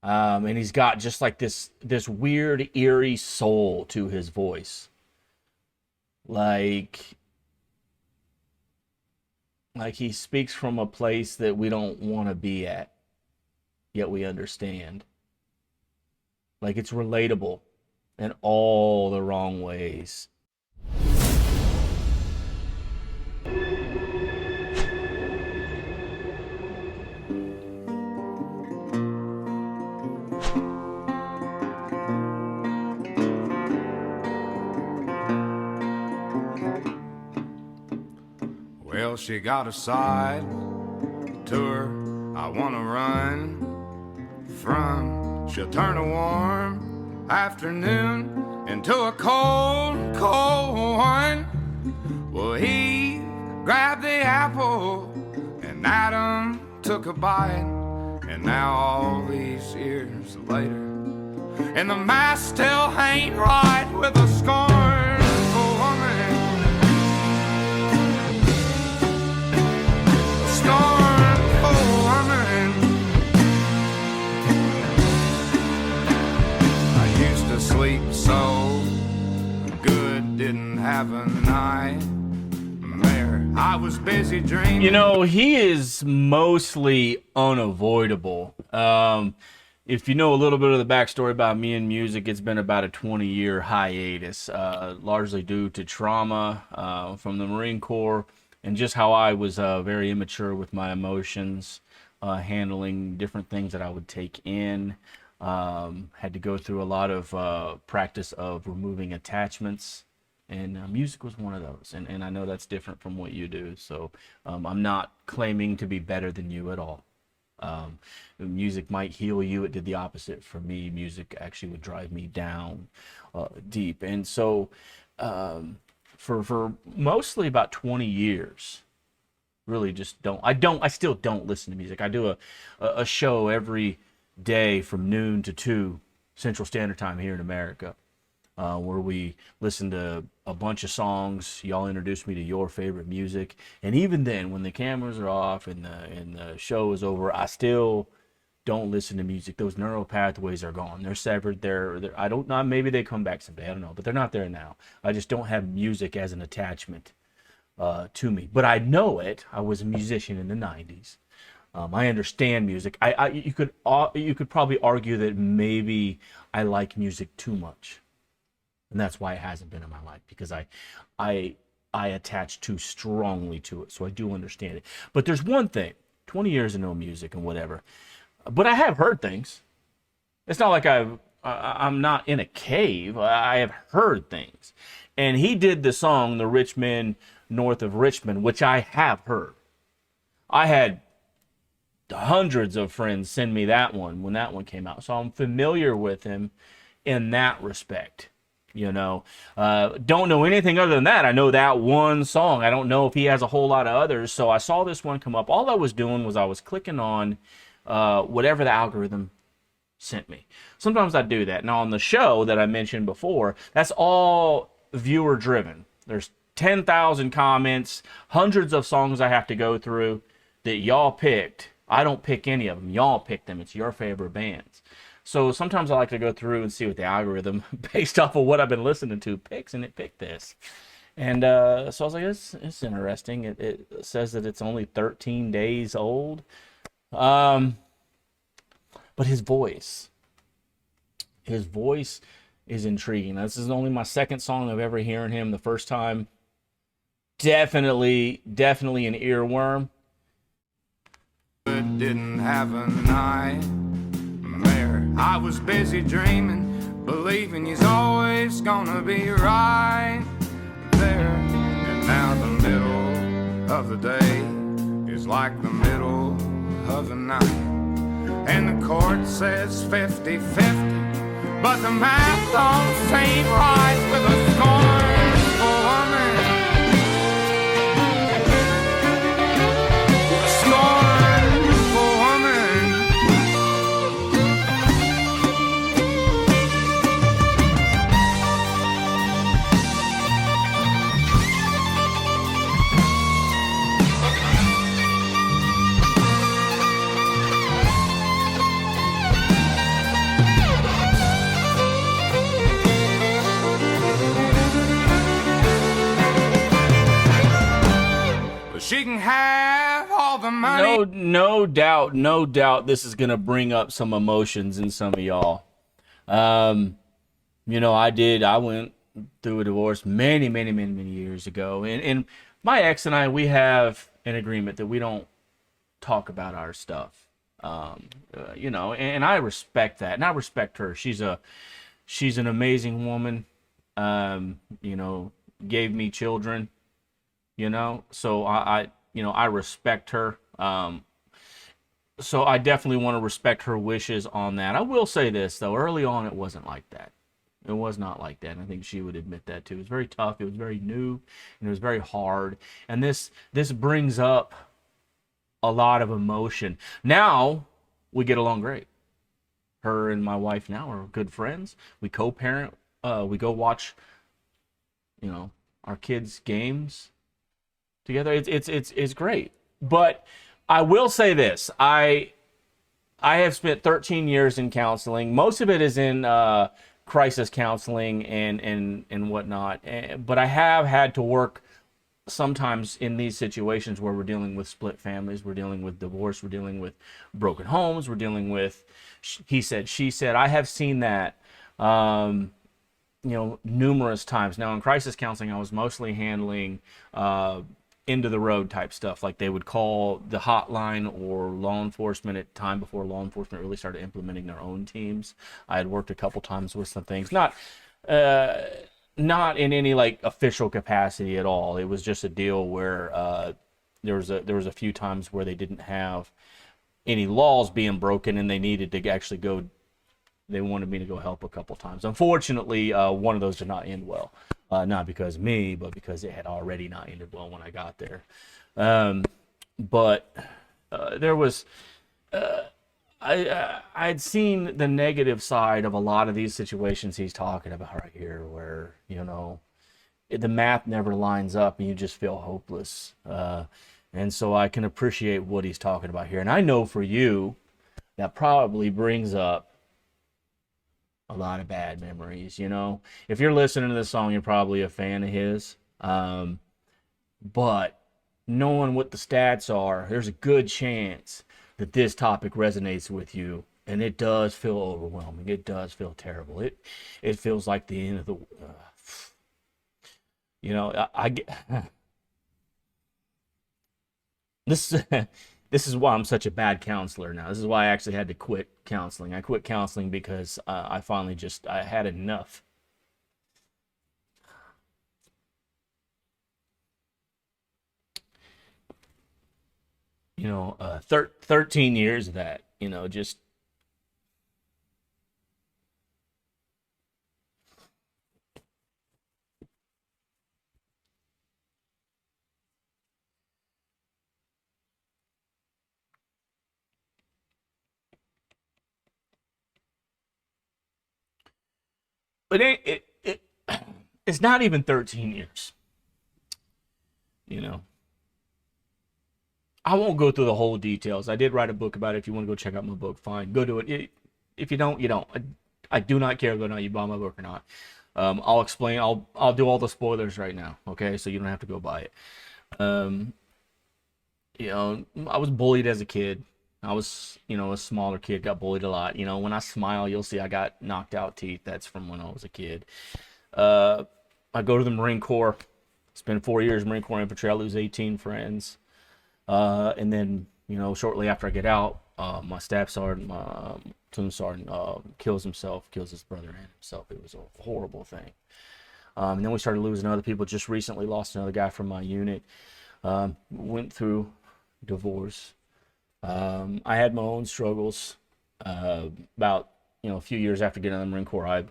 And he's got just like this weird, eerie soul to his voice. Like he speaks from a place that we don't want to be at, yet we understand. Like it's relatable in all the wrong ways. Well, she got a side to her I wanna run from. She'll turn a warm afternoon into a cold, cold one. Well, he grabbed the apple and Adam took a bite. And now all these years later, and the mask still ain't right with a scornful woman. A scornful woman. I used to sleep so good, didn't have a nightmare. I was busy dreaming. You know, he is mostly unavoidable. If you know a little bit of the backstory about me and music, it's been about a 20-year hiatus, largely due to trauma from the Marine Corps and just how I was very immature with my emotions, handling different things that I would take in. Had to go through a lot of practice of removing attachments. And music was one of those. And I know that's different from what you do. So I'm not claiming to be better than you at all. Music might heal you. It did the opposite for me. Music actually would drive me down deep. And so for mostly about 20 years, really just I still don't listen to music. I do a show every day from noon to 2 Central Standard Time here in America. Where we listen to a bunch of songs. Y'all introduce me to your favorite music, and even then, when the cameras are off and the show is over, I still don't listen to music. Those neural pathways are gone. They're severed. They're I don't know. Maybe they come back someday. I don't know, but they're not there now. I just don't have music as an attachment to me. But I know it. I was a musician in the '90s. I understand music. You could probably argue that maybe I like music too much. And that's why it hasn't been in my life, because I attach too strongly to it. So I do understand it. But there's one thing, 20 years of no music and whatever. But I have heard things. It's not like I'm not in a cave. I have heard things. And he did the song, The Rich Men North of Richmond, which I have heard. I had hundreds of friends send me that one when that one came out. So I'm familiar with him in that respect. You know, don't know anything other than that. I know that one song. I don't know if he has a whole lot of others. So I saw this one come up. All I was doing was I was clicking on whatever the algorithm sent me. Sometimes I do that. Now on the show that I mentioned before, that's all viewer driven. There's 10,000 comments, hundreds of songs I have to go through that y'all picked. I don't pick any of them. Y'all pick them. It's your favorite bands. So sometimes I like to go through and see what the algorithm, based off of what I've been listening to, picks, and it picked this. And so I was like, it's interesting. It says that it's only 13 days old. But his voice is intriguing. Now, this is only my second song I've ever heard him. The first time, definitely an earworm. Didn't have a nightmare. I was busy dreaming, believing he's always gonna be right there. And now the middle of the day is like the middle of the night. And the court says 50-50, but the math don't seem right with a scornful woman. A scornful woman. honey. no doubt this is gonna bring up some emotions in some of y'all. Um, I went through a divorce many years ago, and my ex and I, we have an agreement that we don't talk about our stuff. And I respect that, and I respect her. She's an amazing woman. Um, you know, gave me children. So I respect her. So I definitely want to respect her wishes on that. I will say this though, early on it wasn't like that. It was not like that. And I think she would admit that too. It was very tough. It was very new, and it was very hard. And this brings up a lot of emotion. Now we get along great. Her and my wife now are good friends. We co-parent. We go watch, our kids' games together. It's great. But I will say this: I have spent 13 years in counseling. Most of it is in crisis counseling and whatnot. But I have had to work sometimes in these situations where we're dealing with split families, we're dealing with divorce, we're dealing with broken homes, we're dealing with he said, she said. I have seen that numerous times. Now in crisis counseling, I was mostly handling end of the road type stuff. Like they would call the hotline or law enforcement at time before law enforcement really started implementing their own teams. I had worked a couple times with some things, uh, not in any like official capacity at all. It was just a deal where there was a few times where they didn't have any laws being broken and they needed to actually go. They wanted me to go help a couple times. Unfortunately, one of those did not end well. Not because of me, but because it had already not ended well when I got there. But there was, I'd seen the negative side of a lot of these situations he's talking about right here, where the math never lines up and you just feel hopeless. And so I can appreciate what he's talking about here. And I know for you, that probably brings up a lot of bad memories. If you're listening to this song, you're probably a fan of his. But knowing what the stats are, there's a good chance that this topic resonates with you. And it does feel overwhelming. It does feel terrible. It feels like the end of the. I get this. This is why I'm such a bad counselor now. This is why I actually had to quit counseling. I quit counseling because I finally I had enough. 13 years of that, just. But it's not even 13 years. You know, I won't go through the whole details. I did write a book about it. If you want to go check out my book, fine, go do it. If you don't, you don't. I do not care whether or not you buy my book or not. I'll explain. I'll do all the spoilers right now. Okay, so you don't have to go buy it. Um, I was bullied as a kid. I was, a smaller kid, got bullied a lot. When I smile, you'll see I got knocked out teeth. That's from when I was a kid. Uh, I go to the Marine Corps. Spend 4 years Marine Corps infantry. I lose 18 friends. And then, shortly after I get out, my staff sergeant, my platoon sergeant, kills himself, kills his brother and himself. It was a horrible thing. And then we started losing other people. Just recently lost another guy from my unit. Went through divorce. I had my own struggles. About, a few years after getting out of the Marine Corps, I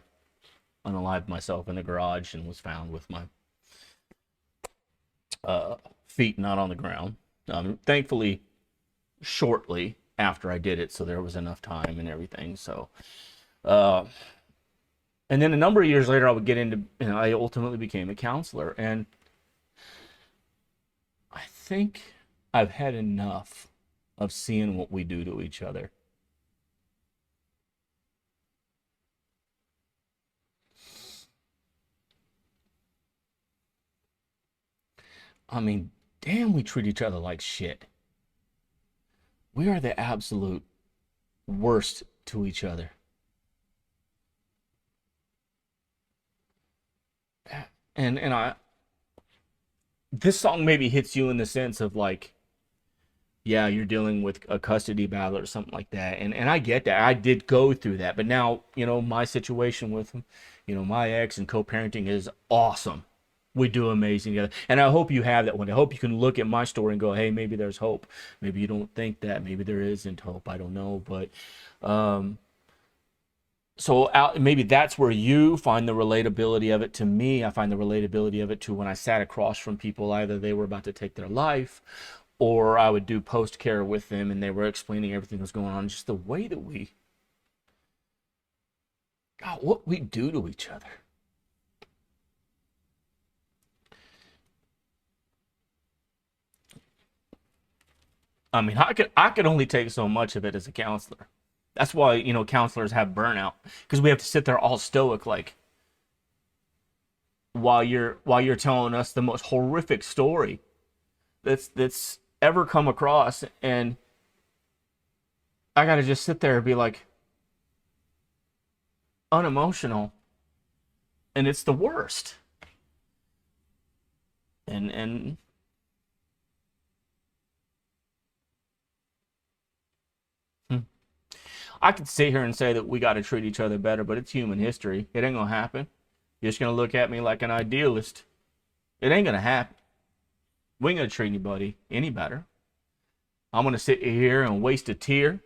unalived myself in the garage and was found with my feet not on the ground. Thankfully, shortly after I did it, so there was enough time and everything. So, and then a number of years later, I would get into, I ultimately became a counselor, and I think I've had enough of seeing what we do to each other. I mean, damn, we treat each other like shit. We are the absolute worst to each other. And I this song maybe hits you in the sense of like, yeah, you're dealing with a custody battle or something like that. And I get that. I did go through that. But now, my situation with him, my ex and co-parenting is awesome. We do amazing together. And I hope you have that one. I hope you can look at my story and go, hey, maybe there's hope. Maybe you don't think that. Maybe there isn't hope. I don't know. But so maybe that's where you find the relatability of it. To me, I find the relatability of it to when I sat across from people, either they were about to take their life, or I would do post care with them and they were explaining everything that was going on. Just the way that God, what we do to each other. I mean, I could only take so much of it as a counselor. That's why, counselors have burnout, because we have to sit there all stoic, like, while you're telling us the most horrific story that's ever come across, and I gotta just sit there and be like unemotional, and it's the worst. And hmm. I could sit here and say that we got to treat each other better, but it's human history. It ain't gonna happen. You're just gonna look at me like an idealist. It ain't gonna happen. We ain't gonna treat anybody any better. I'm gonna sit here and waste a tear.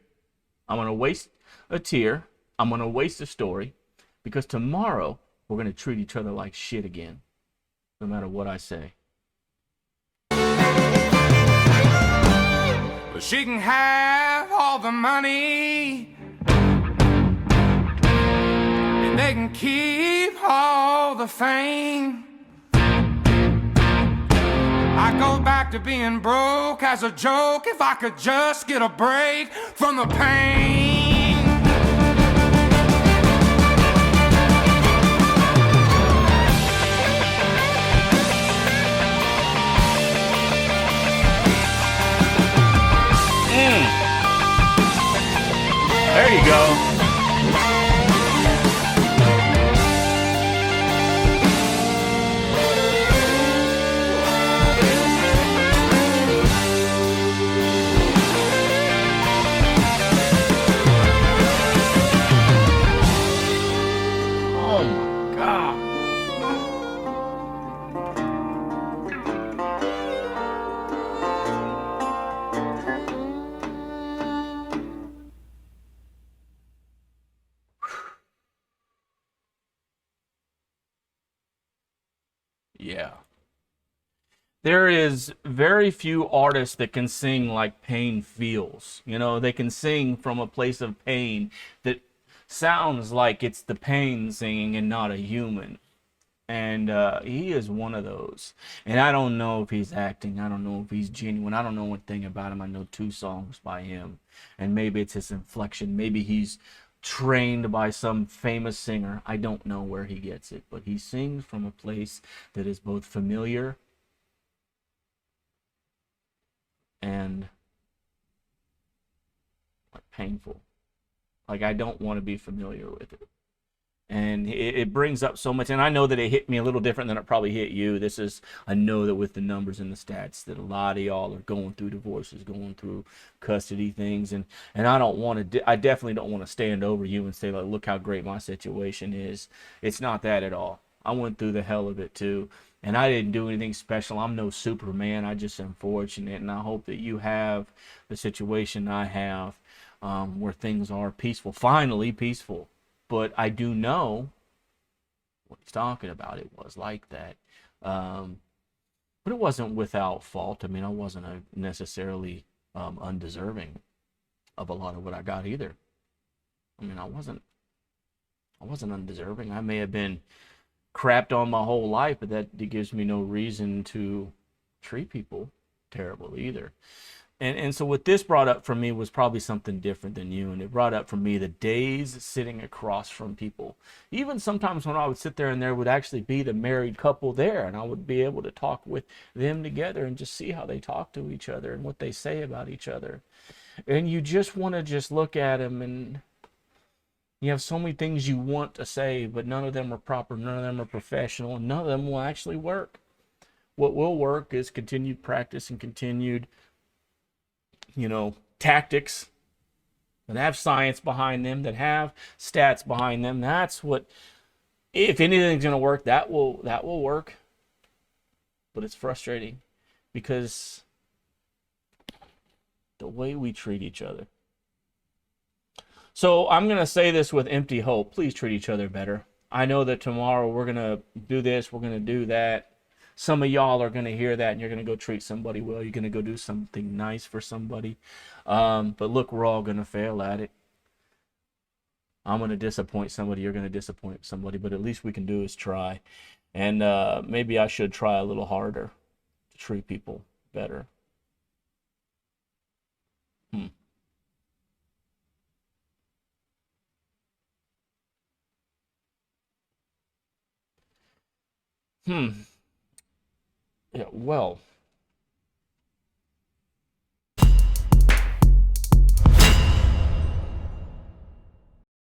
I'm gonna waste a tear. I'm gonna waste a story, because tomorrow we're gonna treat each other like shit again, no matter what I say. Well, she can have all the money, and they can keep all the fame. I go back to being broke as a joke if I could just get a break from the pain. There you go. Oh my God. Yeah. There is very few artists that can sing like pain feels. They can sing from a place of pain that sounds like it's the pain singing and not a human. And he is one of those. And I don't know if he's acting. I don't know if he's genuine. I don't know one thing about him. I know 2 songs by him. And maybe it's his inflection. Maybe he's trained by some famous singer. I don't know where he gets it. But he sings from a place that is both familiar and like painful. Like, I don't want to be familiar with it. And it brings up so much. And I know that it hit me a little different than it probably hit you. I know that with the numbers and the stats that a lot of y'all are going through divorces, going through custody things. And I don't want to, I definitely don't want to stand over you and say, like, look how great my situation is. It's not that at all. I went through the hell of it too. And I didn't do anything special. I'm no Superman. I just am fortunate. And I hope that you have the situation I have, where things are peaceful, finally peaceful. But I do know what he's talking about. It was like that. But it wasn't without fault. I mean, I wasn't necessarily undeserving of a lot of what I got either. I mean, I wasn't undeserving. I may have been crapped on my whole life, but that gives me no reason to treat people terrible either. And so what this brought up for me was probably something different than you. And it brought up for me the days sitting across from people. Even sometimes when I would sit there and there would actually be the married couple there, and I would be able to talk with them together and just see how they talk to each other and what they say about each other. and you just want to just look at them, and you have so many things you want to say, but none of them are proper, none of them are professional, and none of them will actually work. What will work is continued practice and continued, tactics that have science behind them, that have stats behind them. That's what, if anything's going to work, that will work. But it's frustrating because the way we treat each other. So I'm going to say this with empty hope. Please treat each other better. I know that tomorrow we're going to do this, we're going to do that. Some of y'all are going to hear that and you're going to go treat somebody well. You're going to go do something nice for somebody. But look, we're all going to fail at it. I'm going to disappoint somebody. You're going to disappoint somebody. But at least we can do is try. And maybe I should try a little harder to treat people better. Hmm. Hmm. Yeah, well,